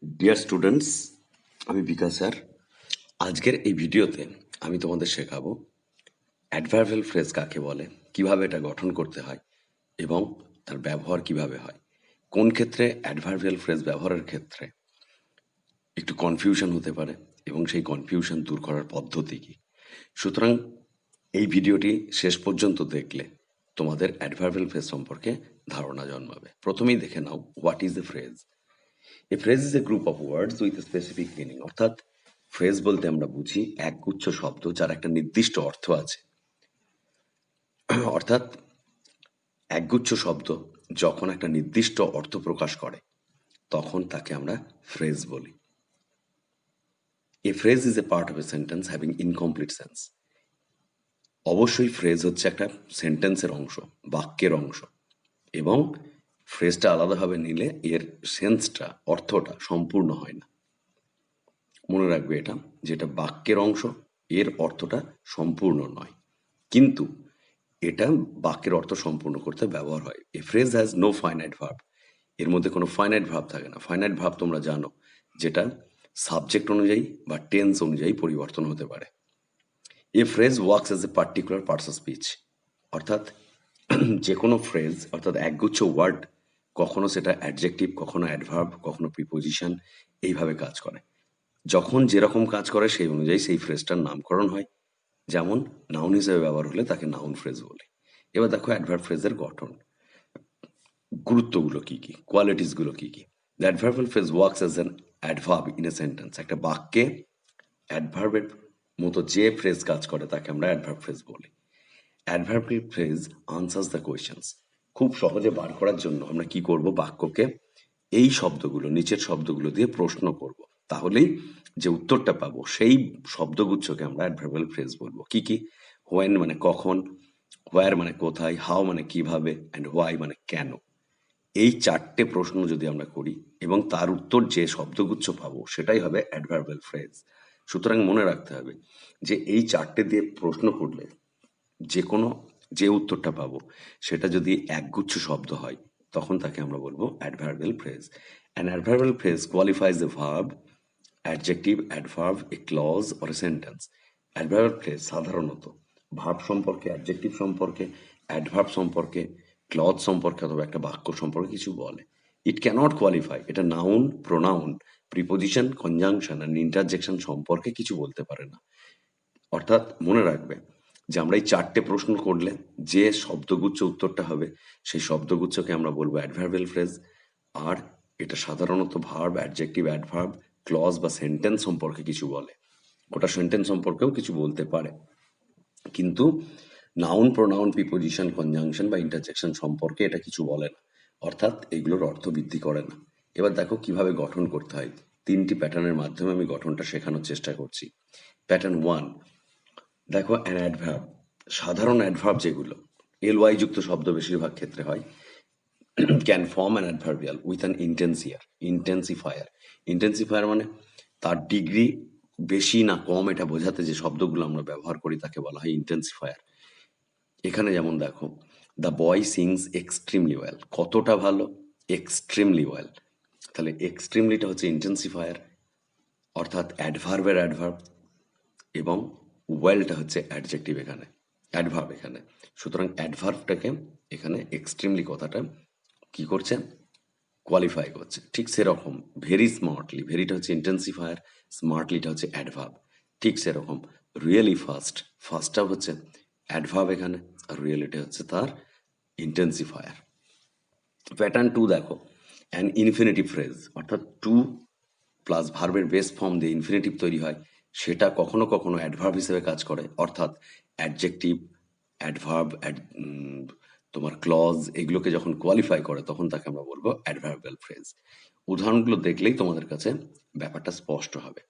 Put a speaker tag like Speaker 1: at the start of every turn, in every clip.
Speaker 1: Dear students, আমি বিকাশ sir. আজকের এই ভিডিওতে আমি তোমাদের শেখাবো অ্যাডভার্বিয়াল ফ্রেজ কাকে বলে, কিভাবে এটা গঠন করতে হয় এবং তার ব্যবহার কিভাবে হয়। কোন ক্ষেত্রে অ্যাডভার্বিয়াল ফ্রেজ ব্যবহারের ক্ষেত্রে একটু কনফিউশন হতে পারে এবং সেই কনফিউশন দূর করার পদ্ধতি কী। সুতরাং এই ভিডিওটি শেষ পর্যন্ত দেখলে তোমাদের অ্যাডভার্বিয়াল ফ্রেজ সম্পর্কে ধারণা জন্মাবে। প্রথমেই দেখে নাও, what is a phrase. A phrase is a group of words with a specific meaning. অর্থাৎ ফ্রেজ বলতে আমরা বুঝি একগুচ্ছ শব্দ যার একটা নির্দিষ্ট অর্থ আছে। অর্থাৎ একগুচ্ছ শব্দ যখন একটা নির্দিষ্ট অর্থ প্রকাশ করে তখন তাকে আমরা ফ্রেজ বলি। এ phrase is A part of a sentence having incomplete sense. অবশ্যই ফ্রেজ হচ্ছে একটা সেন্টেন্সের অংশ, বাক্যের অংশ, এবং ফ্রেজটা আলাদাভাবে নিলে এর সেন্সটা, অর্থটা সম্পূর্ণ হয় না। মনে রাখবে এটা, যেটা বাক্যের অংশ, এর অর্থটা সম্পূর্ণ নয়, কিন্তু এটা বাক্যের অর্থ সম্পূর্ণ করতে ব্যবহার হয়। A phrase has no finite verb. এর মধ্যে কোনো ফাইনাইট ভার্ব থাকে না। ফাইনাইট ভার্ব তোমরা জানো, যেটা সাবজেক্ট অনুযায়ী বা টেন্স অনুযায়ী পরিবর্তন হতে পারে। এ phrase works as a particular parts of speech. অর্থাৎ যে কোনো ফ্রেজ, অর্থাৎ একগুচ্ছ ওয়ার্ড, কখনো সেটা অ্যাডজেক্টিভ, কখনো অ্যাডভার্ব, কখনো প্রিপোজিশন, এইভাবে কাজ করে। যখন যেরকম কাজ করে সেই অনুযায়ী সেই ফ্রেজটার নামকরণ হয়। যেমন নাউন হিসেবে ব্যবহার হলে তাকে নাউন ফ্রেজ বলে। এবার দেখো অ্যাডভার্ব ফ্রেজের গঠন, গুরুত্বগুলো কি কি, কোয়ালিটিসগুলো কি কি। The adverbial phrase works as an adverb in a sentence. একটা বাক্যে অ্যাডভার্বের মতো যে ফ্রেজ কাজ করে তাকে আমরা অ্যাডভার্ব ফ্রেজ বলি। Adverbial phrase answers the questions. খুব সহজে বার করার জন্য আমরা কি করব, বাক্যকে এই শব্দগুলো, নিচের শব্দগুলো দিয়ে প্রশ্ন করব। তাহলেই যে উত্তরটা পাবো সেই শব্দগুচ্ছকে আমরা অ্যাডভার্বিয়াল ফ্রেজ বলবো। কি কি? হোয়েন মানে কখন, হোয়ার মানে কোথায়, হাউ মানে কিভাবে, অ্যান্ড হোয়াই মানে কেন। এই চারটে প্রশ্ন যদি আমরা করি এবং তার উত্তর যে শব্দগুচ্ছ পাবো সেটাই হবে অ্যাডভার্বিয়াল ফ্রেজ। সুতরাং মনে রাখতে হবে যে এই চারটে দিয়ে প্রশ্ন করলে যে কোনো যে উত্তরটা পাবো সেটা যদি একগুচ্ছ শব্দ হয় তখন তাকে আমরা বলবো adverbial phrase. An adverbial phrase qualifies a verb, adjective, adverb, a clause or a sentence. Adverbial phrase সাধারণত ভার্ব সম্পর্কে, অ্যাডজেক্টিভ সম্পর্কে, অ্যাডভার্ব সম্পর্কে, ক্লজ সম্পর্কে অথবা একটা বাক্য সম্পর্কে কিছু বলে। ইট ক্যানট কোয়ালিফাই, এটা noun, pronoun, preposition, conjunction and interjection সম্পর্কে কিছু বলতে পারে না। অর্থাৎ মনে রাখবে যে আমরা এই চারটে প্রশ্ন করলে যে শব্দগুচ্ছ উত্তরটা হবে সেই শব্দগুচ্ছকে আমরা বলবো অ্যাডভার্বিয়াল ফ্রেজ। আর এটা সাধারণত ভার্ব, অ্যাডজেক্টিভ, অ্যাডভার্ব, ক্লজ বা সেন্টেন্স সম্পর্কে কিছু বলে। ওটা সেন্টেন্স সম্পর্কেও কিছু বলতে পারে, কিন্তু নাউন, প্রোনাউন, প্রিপোজিশন, কনজাংশন বা ইন্টারজেকশন সম্পর্কে এটা কিছু বলে না, অর্থাৎ এগুলোর অর্থ বৃদ্ধি করে না। এবার দেখো কিভাবে গঠন করতে হয়। তিনটি প্যাটার্নের মাধ্যমে আমি গঠনটা শেখানোর চেষ্টা করছি। প্যাটার্ন 1, দেখো অ্যান অ্যাডভার্ব। সাধারণ অ্যাডভার্ব যেগুলো এলওয়াই যুক্ত শব্দ বেশিরভাগ ক্ষেত্রে হয়, can form an adverbial with an intensifier. Intensifier মানে তার ডিগ্রি বেশি না কম এটা বোঝাতে যে শব্দগুলো আমরা ব্যবহার করি তাকে বলা হয় ইন্টেন্সিফায়ার। এখানে যেমন দেখো, the boy sings extremely well. কতটা ভালো? Extremely well. তাহলে এক্সট্রিমলিটা হচ্ছে ইন্টেন্সিফায়ার, অর্থাৎ অ্যাডভার্বের অ্যাডভার্ব, এবং ওয়েলটা হচ্ছে অ্যাডজেক্টিভ এখানে, অ্যাডভার্ব এখানে। সুতরাং অ্যাডভার্বটাকে এখানে এক্সট্রিমলি কথাটা কি করছে, কোয়ালিফাই করছে। ঠিক সেরকম ভেরি স্মার্টলি, ভেরিটা হচ্ছে ইন্টেন্সিফায়ার, স্মার্টলিটা হচ্ছে অ্যাডভার্ব। ঠিক সেরকম রিয়েলি ফাস্ট, ফাস্টটা হচ্ছে অ্যাডভার্ব এখানে, আর রিয়েলিটি হচ্ছে তার ইন্টেন্সিফায়ার। প্যাটার্ন 2 দেখো, অ্যান ইনফিনিটিভ ফ্রেজ, অর্থাৎ টু প্লাস ভার্বের বেস ফর্ম দিয়ে ইনফিনিটিভ তৈরি হয়, সেটা কখনো কখনো অ্যাডভার্ব হিসেবে কাজ করে। অর্থাৎ অ্যাডজেক্টিভ, অ্যাডভার্ব, তোমার ক্লজ এগুলোকে যখন কোয়ালিফাই করে তখন তাকে আমরা বলবো অ্যাডভার্বিয়াল ফ্রেজ। উদাহরণগুলো দেখলেই তোমাদের কাছে ব্যাপারটা স্পষ্ট হবে।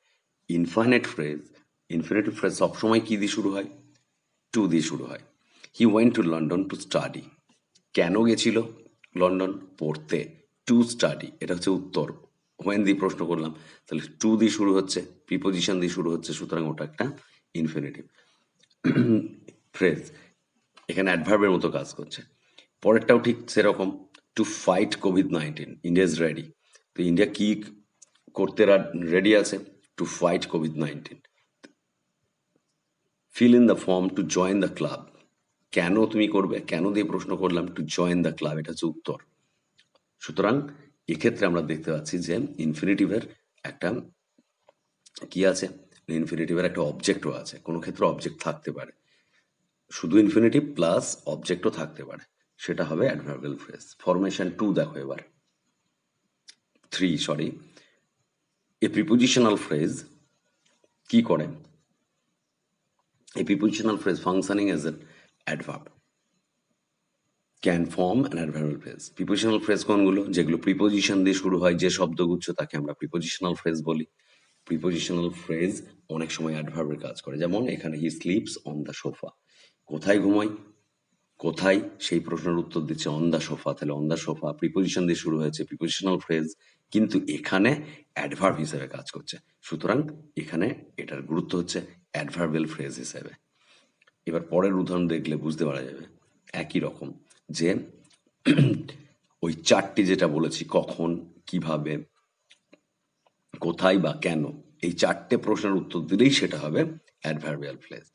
Speaker 1: ইনফিনিটিভ ফ্রেজ সবসময় কি দিয়ে শুরু হয়? টু দিয়ে শুরু হয়। He went to London to study. কেন গেছিল লন্ডন? পড়তে। টু স্টাডি এটা হচ্ছে উত্তর। হোয়েন দিয়ে প্রশ্ন করলাম, তাহলে টু দিয়ে শুরু হচ্ছে, প্রিপোজিশন দিয়ে শুরু হচ্ছে, সুতরাং ওটা একটা ইনফিনিটিভ ফ্রেজ, এখানে অ্যাডভার্বের মতো কাজ করছে। পরেরটাও ঠিক সেরকম, to fight COVID-19, India is ready. তো ইন্ডিয়া কি করতে রেডি আছে to fight COVID-19. Fill in the form to join the club. কেন তুমি করবে, কেন দিয়ে প্রশ্ন করলাম, টু জয়েন দ্য ক্লাব, এটা হচ্ছে উত্তর। সুতরাং এক্ষেত্রে আমরা দেখতে পাচ্ছি যে ইনফিনিটিভের একটা কি আছে, ইনফিনিটিভের একটা অবজেক্টও আছে, কোনো ক্ষেত্রে অবজেক্ট থাকতে পারে, শুধু ইনফিনিটিভ প্লাস অবজেক্টও থাকতে পারে, সেটা হবে অ্যাডভার্বিয়াল ফ্রেজ। ফরমেশন 2 দেখো এবার, 3 সরি। এ প্রিপোজিশনাল ফ্রেজ কি করে, a prepositional phrase functioning as an adverb can form an adverbial phrase. Prepositional phrase কোনগুলো, যেগুলো প্রিপোজিশন দিয়ে শুরু হয়, যে শব্দগুচ্ছ, তাকে আমরা প্রিপোজিশনাল ফ্রেজ বলি। প্রিপোজিশনাল ফ্রেজ অনেক সময় অ্যাডভার্বের কাজ করে, যেমন এখানে হি স্লিপস অন দ্য সোফা। কোথায় ঘুমাই, কোথায়, সেই প্রশ্নের উত্তর দিচ্ছে অন দ্য সোফা, তাহলে অন দ্য সোফা প্রিপোজিশন দিয়ে শুরু হয়েছে, প্রিপোজিশনাল ফ্রেজ, কিন্তু এখানে অ্যাডভার্ব হিসেবে কাজ করছে, সুতরাং এখানে এটার গুরুত্ব হচ্ছে অ্যাডভার্বিয়াল ফ্রেজ হিসেবে। এবার পরের উদাহরণ দেখলে বুঝতে পারা যাবে একই রকম, যে ওই চারটি যেটা বলেছি, কখন, কিভাবে, কোথায় বা কেন, এই চারটে প্রশ্নের উত্তর দিলেই সেটা হবে অ্যাডভার্বিয়াল ফ্রেজ।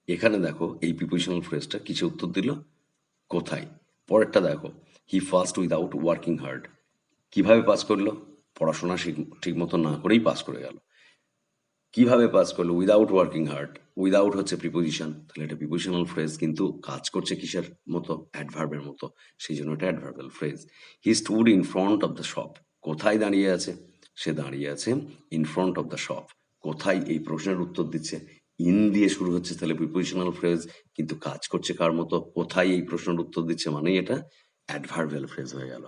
Speaker 1: এখানে দেখো এই প্রিপোজিশনাল ফ্রেজটা কিসে উত্তর দিল, কোথায়। পরেরটা দেখো, হি ফাস্ট উইদাউট ওয়ার্কিং হার্ড। কিভাবে পাস করলো, পড়াশোনা ঠিক মতো না করেই পাস করে গেল। কিভাবে পাস করলো, উইদাউট ওয়ার্কিং হার্ড। উইদাউট হচ্ছে প্রিপোজিশন, তাহলে এটা প্রিপোজিশনাল ফ্রেজ, কিন্তু কাজ করছে কিসের মতো, অ্যাডভার্বের মতো, সেই জন্য এটা adverbial phrase. He stood in front of the shop. কোথায় দাঁড়িয়ে আছে, সে দাঁড়িয়ে আছে in front of the shop. কোথায়, এই প্রশ্নের উত্তর দিচ্ছে, ইন দিয়ে শুরু হচ্ছে, তাহলে প্রিপোজিশনাল ফ্রেজ, কিন্তু কাজ করছে কার মতো, কোথায়, এই প্রশ্নের উত্তর দিচ্ছে, মানেই এটা অ্যাডভার্বিয়াল ফ্রেজ হয়ে গেল।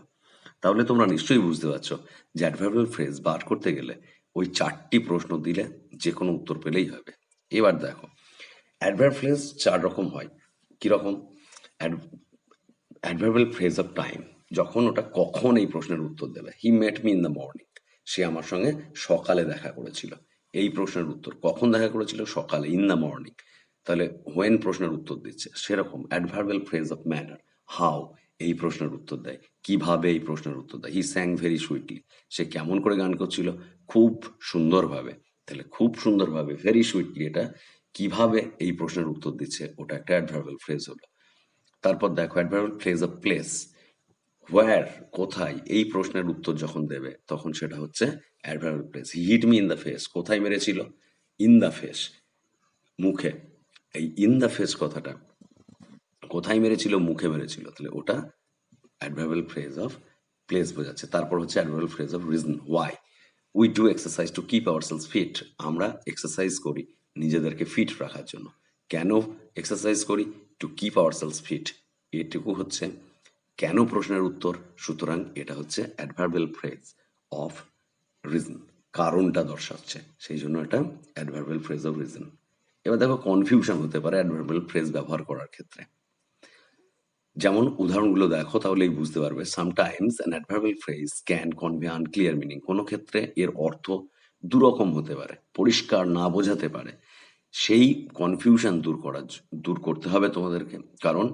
Speaker 1: তাহলে তোমরা নিশ্চয়ই বুঝতে পারছো যে অ্যাডভার্বিয়াল ফ্রেজ বার করতে গেলে ওই চারটি প্রশ্ন দিলে যে কোনো উত্তর পেলেই হবে। এবার দেখো, অ্যাডভার্ব ফ্রেজ 4 রকম হয়। কিরকম, অ্যাডভার্বিয়াল ফ্রেজ অফ টাইম, যখন ওটা কখন এই প্রশ্নের উত্তর দেবে। He met me in the morning, সে আমার সঙ্গে সকালে দেখা করেছিল, এই প্রশ্নের উত্তর কখন দেখা করেছিল, সকালে, ইন দ্য মর্নিং, তাহলে হোয়েন প্রশ্নের উত্তর দিচ্ছে। সেরকম adverbial phrase of manner, how এই প্রশ্নের উত্তর দেয়, কিভাবে এই প্রশ্নের উত্তর দেয়। হি স্যাং ভেরি সুইটলি, সে কেমন করে গান করছিল, খুব সুন্দরভাবে, তাহলে খুব সুন্দরভাবে, ভেরি সুইটলি, এটা কিভাবে এই প্রশ্নের উত্তর দিচ্ছে, ওটা একটা অ্যাডভার্বিয়াল ফ্রেজ হলো। তারপর দেখো adverbial phrase of place, where কোথায়, এই প্রশ্নের উত্তর যখন দেবে তখন সেটা হচ্ছে adverbial place. He hit me in the face, কোথায় মেরেছিল, ইন দ্য ফেস, মুখে। এই ইন দ্য ফেস কথাটা, কোথায় মেরেছিল, মুখে মেরেছিল, তাহলে ওটা অ্যাডভার্বিয়াল ফ্রেজ অফ প্লেস বোঝাচ্ছে। তারপর হচ্ছে adverbial phrase of reason, why. We do exercise to keep ourselves fit, আমরা এক্সারসাইজ করি নিজেদেরকে ফিট রাখার জন্য। কেন এক্সারসাইজ করি, টু কিপ আওয়ারসেলস ফিট, এটুকু হচ্ছে কেন প্রশ্নের উত্তর, সুতরাং এটা হচ্ছে অ্যাডভার্বিয়াল ফ্রেজ অফ রিজন, কারণটা দর্শাচ্ছে, সেই জন্য এটা অ্যাডভার্বিয়াল ফ্রেজ অফ রিজন। এবার দেখো কনফিউশন হতে পারে অ্যাডভার্বিয়াল ফ্রেজ ব্যবহার করার ক্ষেত্রে, যেমন উদাহরণগুলো দেখো তাহলেই বুঝতে পারবে। Sometimes an adverbial phrase can convey unclear meaning, কোনো ক্ষেত্রে এর অর্থ দুরকম হতে পারে, পরিষ্কার না বোঝাতে পারে। সেই কনফিউশন দূর করতে হবে তোমাদেরকে, কারণ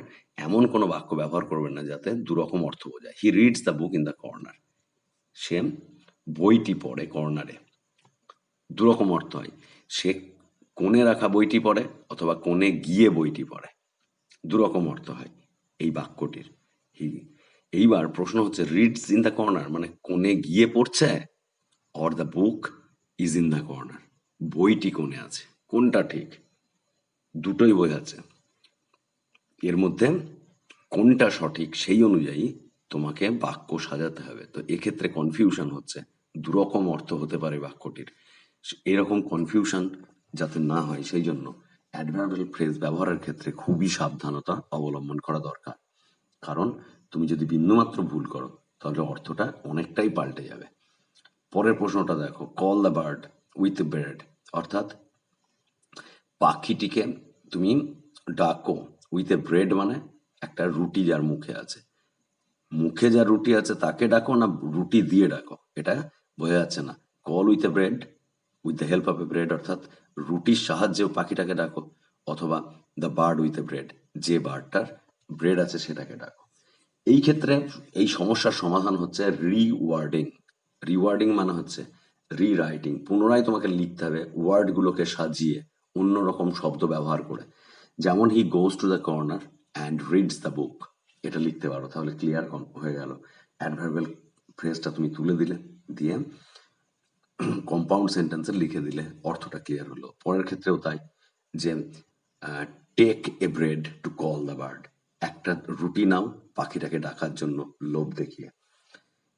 Speaker 1: এমন কোনো বাক্য ব্যবহার করবেন না যাতে দুরকম অর্থ বোঝায়। He reads the book in the corner, সে বইটি পড়ে কর্নারে, দুরকম অর্থ হয়। সে কোণে রাখা বইটি পড়ে অথবা কোণে গিয়ে বইটি পড়ে, দুরকম অর্থ হয় এই বাক্যটির। এইবার প্রশ্ন হচ্ছে, রিডস ইন দ্য কর্নার মানে কোণে গিয়ে পড়ছে, or the book is in the corner, বইটি কোণে আছে, কোনটা ঠিক, দুটোই বোঝাচ্ছে। এর মধ্যে কোনটা সঠিক সেই অনুযায়ী তোমাকে বাক্য সাজাতে হবে। তো এক্ষেত্রে কনফিউশন হচ্ছে, দুরকম অর্থ হতে পারে বাক্যটির, এরকম কনফিউশন যাতে না হয় সেই জন্য অ্যাডভার্বিয়াল ফ্রেজ ব্যবহারের ক্ষেত্রে খুবই সাবধানতা অবলম্বন করা দরকার। কারণ তুমি যদি বিন্দুমাত্র ভুল করো তাহলে অর্থটা অনেকটাই পাল্টে যাবে। পরের প্রশ্নটা দেখো, call the bird with bread, অর্থাৎ পাখিটিকে তুমি ডাকো, উইথ এ ব্রেড মানে একটা রুটি যার মুখে আছে, মুখে যা রুটি আছে তাকে ডাকো না রুটি দিয়ে ডাকো, এটা বোঝা যাচ্ছে না। Call with a bread, with the help of a bread, অর্থাৎ রুটির সাহায্যে পাখিটাকে ডাকো, অথবা the bird with a bread, যে বার্ডটার ব্রেড আছে সেটাকে ডাকো। এই ক্ষেত্রে এই সমস্যার সমাধান হচ্ছে রিওয়ার্ডিং। রিওয়ার্ডিং মানে হচ্ছে রিরাইটিং, পুনরায় তোমাকে লিখতে হবে ওয়ার্ডগুলোকে সাজিয়ে অন্যরকম শব্দ ব্যবহার করে। যেমন he goes to the corner and reads the book, এটা লিখতে পারো, তাহলে ক্লিয়ার হয়ে গেল। অ্যাডভার্বিয়াল ফ্রেজটা তুমি তুলে দিলে, দিয়ে কম্পাউন্ড সেন্টেন্সে লিখে দিলে, অর্থটা ক্লিয়ার হলো। পরের ক্ষেত্রেও তাই, যে take a bread to call the bird, একটা রুটি নাও পাখিটাকে ডাকার জন্য লোভ দেখিয়ে।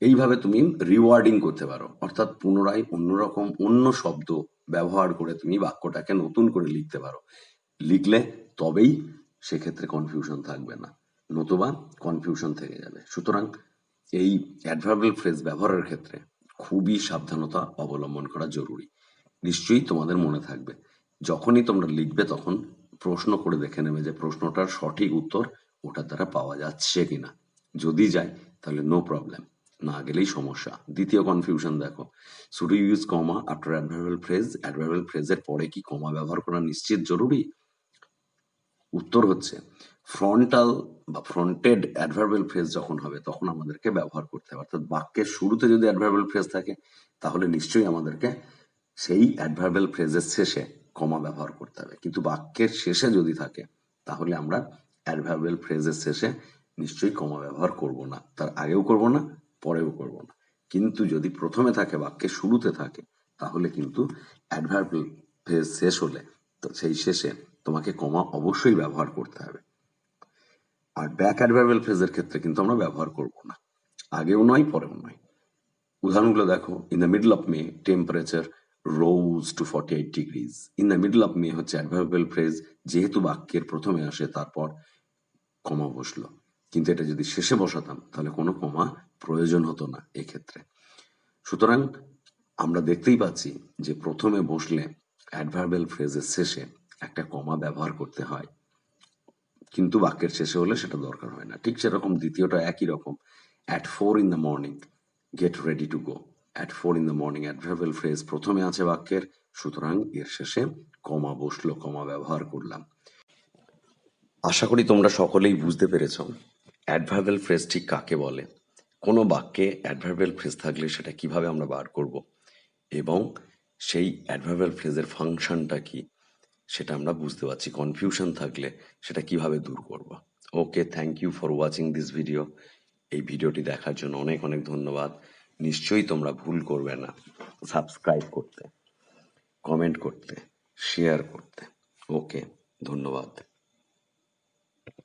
Speaker 1: এইভাবে তুমি রিওয়ার্ডিং করতে পারো, অর্থাৎ পুনরায় অন্যরকম অন্য শব্দ ব্যবহার করে তুমি বাক্যটাকে নতুন করে লিখতে পারো। লিখলে তবেই সেক্ষেত্রে কনফিউশন থাকবে না, নতুবা কনফিউশন থেকে যাবে। সুতরাং এই অ্যাডভার্বিয়াল ফ্রেজ ব্যবহারের ক্ষেত্রে খুবই সাবধানতা অবলম্বন করা জরুরি। নিশ্চয়ই তোমাদের মনে থাকবে, যখনই তোমরা লিখবে তখন প্রশ্ন করে দেখে নেবে যে প্রশ্নটার সঠিক উত্তর ওটার দ্বারা পাওয়া যাচ্ছে কিনা। যদি যায় তাহলে নো প্রবলেম, না গেলেই সমস্যা। দ্বিতীয় কনফিউশন দেখো, should you use comma after adverbial phrase, adverbial ফ্রেজের পরে কি কমা ব্যবহার করা নিশ্চিত জরুরি? উত্তর হচ্ছে ফ্রন্টাল বা ফ্রন্টেড অ্যাডভার্বিয়াল ফ্রেজ যখন হবে তখন আমাদেরকে ব্যবহার করতে হবে। অর্থাৎ বাক্যের শুরুতে যদি অ্যাডভার্বিয়াল ফ্রেজ থাকে তাহলে নিশ্চয়ই আমাদেরকে সেই অ্যাডভার্বিয়াল ফ্রেজের শেষে কমা ব্যবহার করতে হবে। কিন্তু বাক্যের শেষে যদি থাকে তাহলে আমরা অ্যাডভার্বিয়াল ফ্রেজের শেষে নিশ্চয়ই কমা ব্যবহার করব না, তার আগেও করব না, পরেও করব না। কিন্তু যদি প্রথমে থাকে, বাক্যের শুরুতে থাকে, তাহলে কিন্তু অ্যাডভার্বিয়াল ফ্রেজ শেষ হলে তো সেই শেষে তোমাকে কমা অবশ্যই ব্যবহার করতে হবে। আর ব্যাক অ্যাডভার্বিয়াল ফ্রেজের ক্ষেত্রে কিন্তু আমরা ব্যবহার করব না, আগেও নয় পরেও নয়। উদাহরণগুলো দেখো, in the middle of May temperature rose two 48 degrees. In the middle of May হচ্ছে অ্যাডভার্বিয়াল ফ্রেজ, যেহেতু বাক্যের প্রথমে আসে তারপর কমা বসলো, কিন্তু এটা যদি শেষে বসাতাম তাহলে কোনো কমা প্রয়োজন হতো না এক্ষেত্রে। সুতরাং আমরা দেখতেই পাচ্ছি যে প্রথমে বসলে অ্যাডভার্বিয়াল ফ্রেজের শেষে একটা কমা ব্যবহার করতে হয়, কিন্তু বাক্যের শেষে হলে সেটা দরকার হয় না। ঠিক সেরকম দ্বিতীয়টা একই রকম, at 4 in the morning get ready to go. At 4 in the morning adverbial phrase প্রথমে আছে বাক্যের, সুতরাং এর শেষে কমা বসলো, কমা ব্যবহার করলাম। আশা করি তোমরা সকলেই বুঝতে পেরেছ অ্যাডভার্বিয়াল ফ্রেজ ঠিক কাকে বলে, কোনো বাক্যে অ্যাডভার্বিয়াল ফ্রেজ থাকলে সেটা কিভাবে আমরা বার করব, এবং সেই অ্যাডভার্বিয়াল ফ্রেজের ফাংশনটা কি সেটা আমরা বুঝতে পারছি। কনফিউশন থাকলে সেটা কিভাবে দূর করব। Okay, thank you for watching this video. এই ভিডিওটি দেখার জন্য অনেক অনেক ধন্যবাদ। নিশ্চয়ই তোমরা ভুল করবে না সাবস্ক্রাইব করতে, কমেন্ট করতে, শেয়ার করতে। ওকে, ধন্যবাদ।